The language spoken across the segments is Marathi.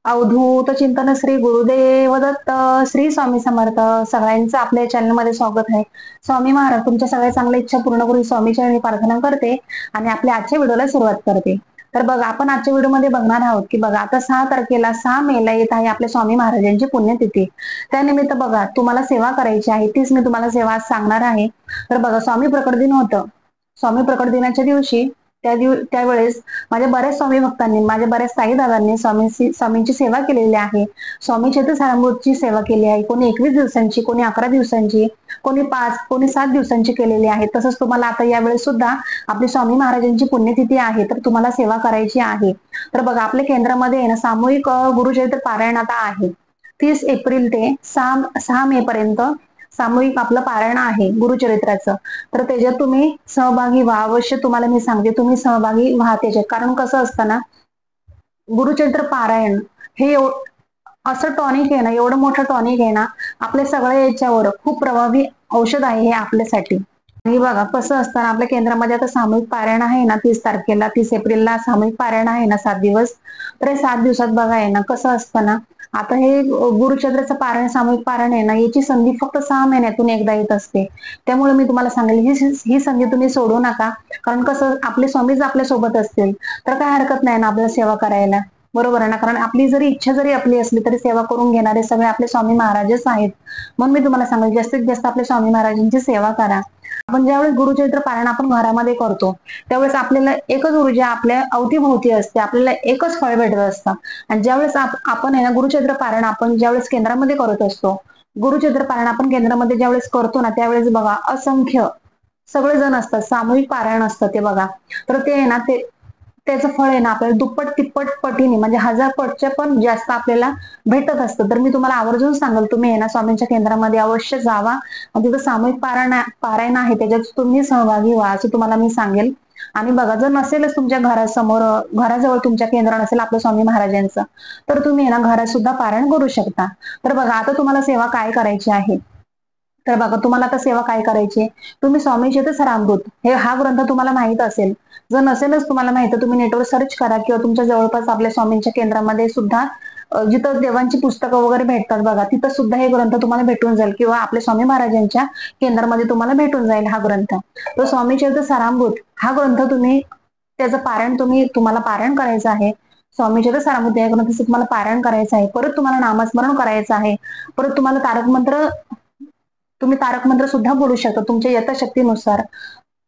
अवधूत चिंतन श्री गुरुदेव दत्त. श्री स्वामी समर्थ. सगळ्यांचं आपल्या चॅनलमध्ये स्वागत आहे. स्वामी महाराज तुमच्या सगळ्या चांगल्या इच्छा पूर्ण करून स्वामीच्या चरणी प्रार्थना करते आणि आपल्या आजच्या व्हिडिओला सुरुवात करते. तर बघा, आपण आजच्या व्हिडिओमध्ये बघणार आहोत की बघा, आता 6 तारखेला 6 मेला येत आहे आपल्या स्वामी महाराजांची पुण्यतिथी. त्यानिमित्त बघा, तुम्हाला सेवा करायची आहे, तीच मी तुम्हाला सेवा आज सांगणार आहे. तर बघा, स्वामी प्रकट दिन होतं. स्वामी प्रकट दिनाच्या दिवशी त्यावेळेस माझ्या बऱ्याच स्वामी भक्तांनी, माझ्या बऱ्याच साईदादांनी स्वामींची सेवा केलेली आहे. स्वामी चरित्रसारामृतची सेवा केली आहे. कोणी 21 दिवसांची, कोणी 11 दिवसांची, कोणी 5, कोणी 7 दिवसांची केलेली आहे. तसंच तुम्हाला आता यावेळेस सुद्धा आपली स्वामी महाराजांची पुण्यतिथी आहे, तर तुम्हाला सेवा करायची आहे. तर बघा, आपल्या केंद्रामध्ये आहे ना, सामूहिक गुरुचरित्र पारायण आता आहे. 30 एप्रिल ते 6 मे पर्यंत सामूहिक आपलं पारायण आहे गुरुचरित्राचं. तर त्याच्यात तुम्ही सहभागी व्हा, अवश्य तुम्हाला मी सांगते, तुम्ही सहभागी व्हा त्याच्यात. कारण कसं असतं ना, गुरुचरित्र पारायण हे असं टॉनिक आहे ना, एवढं मोठं टॉनिक आहे ना, आपल्या सगळ्या याच्यावर खूप प्रभावी औषध आहे हे आपल्यासाठी. आणि बघा कसं असतं ना, आपल्या केंद्रामध्ये आता सामूहिक पारायण आहे ना, 30 तारखेला 30 एप्रिलला सामूहिक पारायण आहे ना, 7 दिवस. तर हे 7 दिवसात बघा आहे ना, कसं असतं ना, आता हे गुरुचरित्राचं पारायण, सामूहिक पारायण आहे ना, याची संधी फक्त 6 महिन्यातून एकदा येत असते. त्यामुळे मी तुम्हाला सांगेल, ही संधी तुम्ही सोडू नका. कारण कसं, आपले स्वामीच आपल्या सोबत असतील तर काय हरकत नाही ना आपल्याला सेवा करायला, बरोबर आहे ना. कारण आपली जरी इच्छा जरी आपली असली तरी सेवा करून घेणारे सगळे आपले स्वामी महाराजच आहेत. म्हणून मी तुम्हाला सांगेल, जास्तीत जास्त आपल्या स्वामी महाराजांची सेवा करा. आपण ज्यावेळेस गुरुचरित्र पारायण आपण घरामध्ये करतो, त्यावेळेस आपल्याला एकच ऊर्जा आपल्या अवतीभोवती असते, आपल्याला एकच फळ भेटत असतं. आणि ज्यावेळेस आपण आहे ना, गुरुचरित्र पारायण आपण ज्यावेळेस केंद्रामध्ये करत असतो, गुरुचरित्र पारायण आपण केंद्रामध्ये ज्यावेळेस करतो ना, त्यावेळेस बघा, असंख्य सगळे जण असतात, सामूहिक पारायण असतं ते बघा. तर ते आहे ना, त्याचं फळ आहे ना, आपल्याला दुप्पट तिप्पट पटीने, म्हणजे 1000 पटच्या पण जास्त आपल्याला भेटत असतं. तर मी तुम्हाला आवर्जून सांगेल, तुम्ही आहे ना, स्वामींच्या केंद्रामध्ये अवश्य जावा आणि तिथं सामूहिक पारायण आहे, त्याच्यात तुम्ही सहभागी व्हा, असं तुम्हाला मी सांगेल. आणि बघा, जर नसेलच तुमच्या घरासमोर, घराजवळ तुमच्या केंद्र नसेल आपलं स्वामी महाराजांचं, तर तुम्ही आहे ना, घरात सुद्धा पारायण करू शकता. तर बघा, आता तुम्हाला सेवा काय करायची आहे. तर बघा, तुम्हाला आता सेवा काय करायची, तुम्ही स्वामी चरित्रसारामृत हा ग्रंथ तुम्हाला माहित असेल. जर नसेलच तुम्हाला माहित, तुम्ही नेटवर सर्च करा किंवा तुमच्या जवळपास आपल्या स्वामींच्या केंद्रामध्ये सुद्धा जिथं देवांची पुस्तकं वगैरे भेटतात बघा, तिथं सुद्धा हे ग्रंथ तुम्हाला भेटून जाईल, किंवा आपल्या स्वामी महाराजांच्या केंद्रामध्ये तुम्हाला भेटून जाईल हा ग्रंथ. तो स्वामी चरित्रसारामृत हा ग्रंथ तुम्ही, त्याचं पारायण तुम्हाला पारायण करायचं आहे. स्वामी चरित्रसारामृत या ग्रंथाचं तुम्हाला पारायण करायचं आहे. परत तुम्हाला नामस्मरण करायचं आहे. परत तुम्हाला तुम्ही तारक मंत्र सुद्धा बोलू शकता तुमच्या यथाशक्तीनुसार.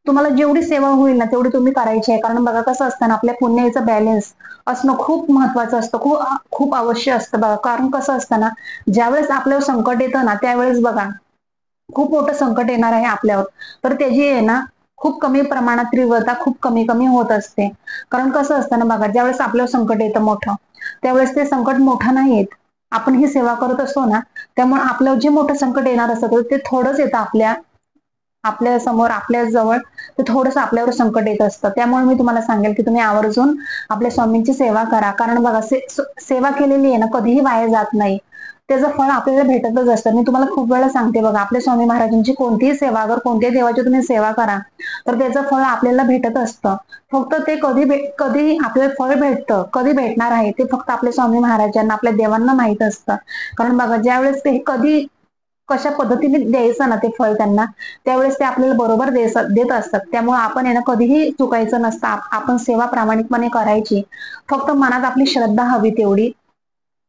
तुम्हाला जेवढी सेवा होईल ना तेवढी तुम्ही करायची आहे. कारण बघा, कसं असतं ना, आपल्या पुण्याचं बॅलन्स असणं खूप महत्वाचं असतं, खूप खूप आवश्यक असतं बघा. कारण कसं असतं ना, ज्यावेळेस आपल्यावर संकट येतं ना, त्यावेळेस बघा, खूप मोठं संकट येणार आहे आपल्यावर, तर त्याची आहे ना, खूप कमी प्रमाणात तीव्रता खूप कमी कमी होत असते. कारण कसं असतं ना बघा, ज्यावेळेस आपल्यावर संकट येतं मोठं, त्यावेळेस ते संकट मोठं नाही येत, आपण ही सेवा करत असतो ना, त्यामुळे आपल्यावर जे मोठं संकट येणार असतं ते थोडंच येतं आपल्या समोर, आपल्या जवळ ते थोडंसं आपल्यावर संकट येत असतं. त्यामुळे मी तुम्हाला सांगेल की तुम्ही आवर्जून आपल्या स्वामींची सेवा करा. कारण बघा, सेवा केलेली आहे ना, कधीही वाया जात नाही, त्याचं फळ आपल्याला भेटतच असतं. मी तुम्हाला खूप वेळा सांगते बघा, आपल्या स्वामी महाराजांची कोणतीही सेवा, अगर कोणत्याही देवाची तुम्ही सेवा करा, तर त्याचं फळ आपल्याला भेटत असतं. फक्त ते कधी आपल्याला फळ भेटतं, कधी भेटणार आहे, ते फक्त आपल्या स्वामी महाराजांना, आपल्या देवांना माहित असतं. कारण बघा, ज्यावेळेस ते कधी कशा पद्धतीने द्यायचं ना ते फळ त्यांना, त्यावेळेस ते आपल्याला बरोबर देत असतात. त्यामुळे आपण आहे ना, कधीही चुकायचं नसतं, आपण सेवा प्रामाणिकपणे करायची. फक्त मनात आपली श्रद्धा हवी तेवढी.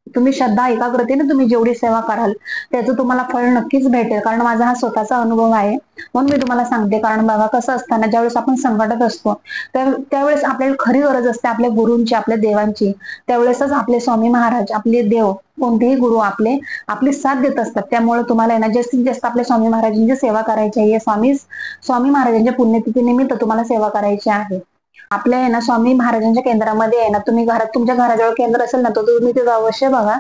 तुम्ही श्रद्धा एकाग्रतेने तुम्ही जेवढी सेवा कराल, त्याचं तुम्हाला फळ नक्कीच भेटेल. कारण माझा हा स्वतःचा अनुभव आहे, म्हणून मी तुम्हाला सांगते. कारण बघा, कसं असताना ज्यावेळेस आपण संकटात असतो, त्यावेळेस आपल्याला खरी गरज असते आपल्या गुरूंची, आपल्या देवांची. त्यावेळेसच आपले स्वामी महाराज, आपले देव, कोणतेही गुरु आपली साथ देत असतात. त्यामुळे तुम्हाला आहे ना, जास्तीत जास्त आपल्या स्वामी महाराजांची सेवा करायची आहे. स्वामी महाराजांच्या पुण्यतिथी निमित्त तुम्हाला सेवा करायची आहे. आपल्या आहे ना, स्वामी महाराजांच्या केंद्रामध्ये आहे ना, तुम्ही तुमच्या घराजवळ केंद्र असेल ना, तर तुम्ही तिथं अवश्य बघा.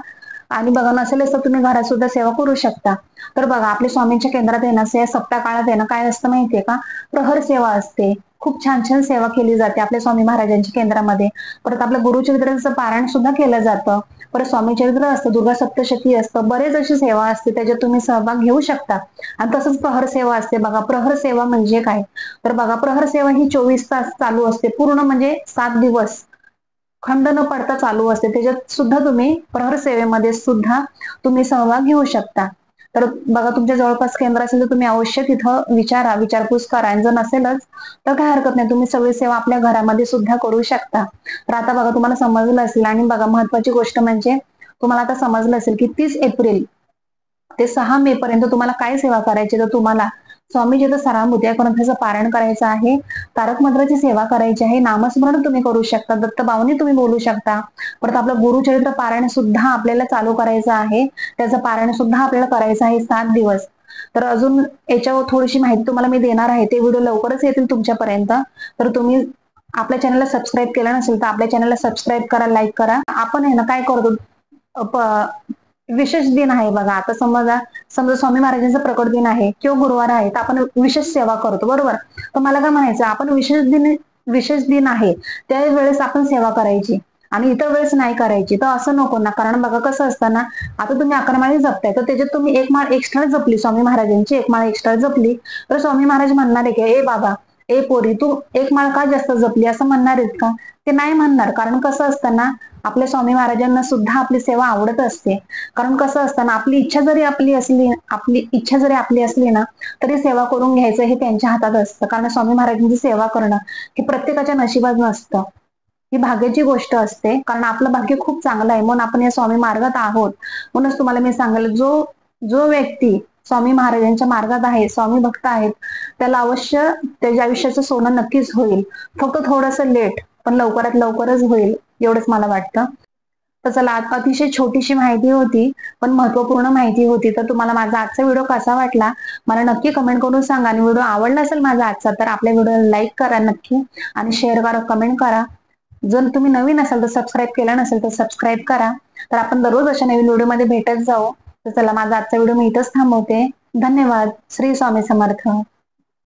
आणि बघा, नसेलच तर तुम्ही घरात सुद्धा सेवा करू शकता. तर बघा, आपल्या स्वामींच्या केंद्रात आहे ना, सप्ताह काळात आहे ना, काय असतं माहितीये का, प्रहर सेवा असते. खूप छान छान सेवा केली जाते आपल्या स्वामी महाराजांच्या केंद्रामध्ये. परत आपलं गुरुचरित्राचं पारायण सुद्धा केलं जातं. परत स्वामी चरित्र असतं, दुर्गा सप्तशती असतं, बरेच अशी सेवा असते, त्याच्यात तुम्ही सहभाग घेऊ शकता. आणि तसंच प्रहर सेवा असते बघा. प्रहर सेवा म्हणजे काय, तर बघा, प्रहर सेवा ही 24 तास चालू असते, पूर्ण म्हणजे 7 दिवस खंड न पडता चालू असते. त्याच्यात सुद्धा तुम्ही प्रहर सेवेमध्ये सुद्धा तुम्ही सहभाग घेऊ शकता. तर बघा, तुमच्या जवळपास केंद्र असेल तर तुम्ही अवश्य तिथं विचारपूस करा. आणि जर नसेलच तर काय हरकत नाही, तुम्ही सगळी सेवा आपल्या घरामध्ये सुद्धा करू शकता. तर आता बघा, तुम्हाला समजलं असेल. आणि बघा, महत्वाची गोष्ट म्हणजे तुम्हाला आता समजलं असेल की 30 एप्रिल ते 6 मे पर्यंत तुम्हाला काय सेवा करायची. तर तुम्हाला स्वामी चरित्र सारामृत या ग्रंथाचं पारायण करायचं आहे, तारक मंत्राची सेवा करायची आहे, नामस्मरण तुम्ही करू शकता, दत्तभावनी तुम्ही बोलू शकता. परत आपलं गुरुचरित्र पारायण सुद्धा आपल्याला चालू करायचं आहे. त्याचं पारायण सुद्धा आपल्याला करायचं आहे 7 दिवस. तर अजून याच्यावर थोडीशी माहिती तुम्हाला मी देणार आहे. ते व्हिडिओ लवकरच येतील तुमच्यापर्यंत. तर तुम्ही आपल्या चॅनलला सबस्क्राईब केलं नसेल तर आपल्या चॅनलला सबस्क्राईब करा, लाईक करा. आपण आहे ना काय करतो, विशेष दिन आहे बघा. आता समजा स्वामी महाराजांचा प्रकट दिन आहे किंवा गुरुवार आहे, तर आपण विशेष सेवा करतो, बरोबर. तर मला काय म्हणायचं, आपण विशेष दिन आहे त्यावेळेस आपण सेवा करायची आणि इतर वेळेस नाही करायची. तर असं नको ना. कारण बघा कसं असतं ना, आता तुम्ही 11 माळी जपताय, तर त्याच्यात तुम्ही एक माळ एक्स्ट्रा जपली, स्वामी महाराजांची एक माळ एक्स्ट्रा जपली, तर स्वामी महाराज म्हणणार आहे की ए बाबा, ए पोरी, तू एक माळ का जास्त जपली, असं म्हणणार आहेत का? ते नाही म्हणणार. कारण कसं असतं ना, आपल्या स्वामी महाराजांना सुद्धा आपली सेवा आवडत असते. कारण कसं असतं ना, आपली इच्छा जरी आपली असली ना, तरी सेवा करून घ्यायचं हे त्यांच्या हातात असतं. कारण स्वामी महाराजांची सेवा करणं हे प्रत्येकाच्या नशिबात नसतं, ही भाग्याची गोष्ट असते. कारण आपलं भाग्य खूप चांगलं आहे, म्हणून आपण या स्वामी मार्गात आहोत. म्हणूनच तुम्हाला मी सांगेल, जो जो व्यक्ती स्वामी महाराजांच्या मार्गात आहे, स्वामी भक्त आहेत, त्याला अवश्य त्याच्या आयुष्याचं सोनं नक्कीच होईल. फक्त थोडंसं लेट, पण लवकरात लवकरच होईल, एवढंच मला वाटतं. तर चला, अतिशय छोटीशी माहिती होती पण महत्वपूर्ण माहिती होती. तर तुम्हाला माझा आजचा व्हिडिओ कसा वाटला मला नक्की कमेंट करून सांगा. आणि व्हिडिओ आवडला असेल माझा आजचा तर आपल्या व्हिडिओला लाईक करा नक्की, आणि शेअर करा, कमेंट करा. जर तुम्ही नवीन असाल तर सबस्क्राईब केलं नसेल तर सबस्क्राईब करा. तर आपण दररोज अशा नवीन व्हिडिओमध्ये भेटत जाऊ. तर चला, माझा आजचा व्हिडिओ मी इथंच थांबवते. धन्यवाद. श्री स्वामी समर्थ.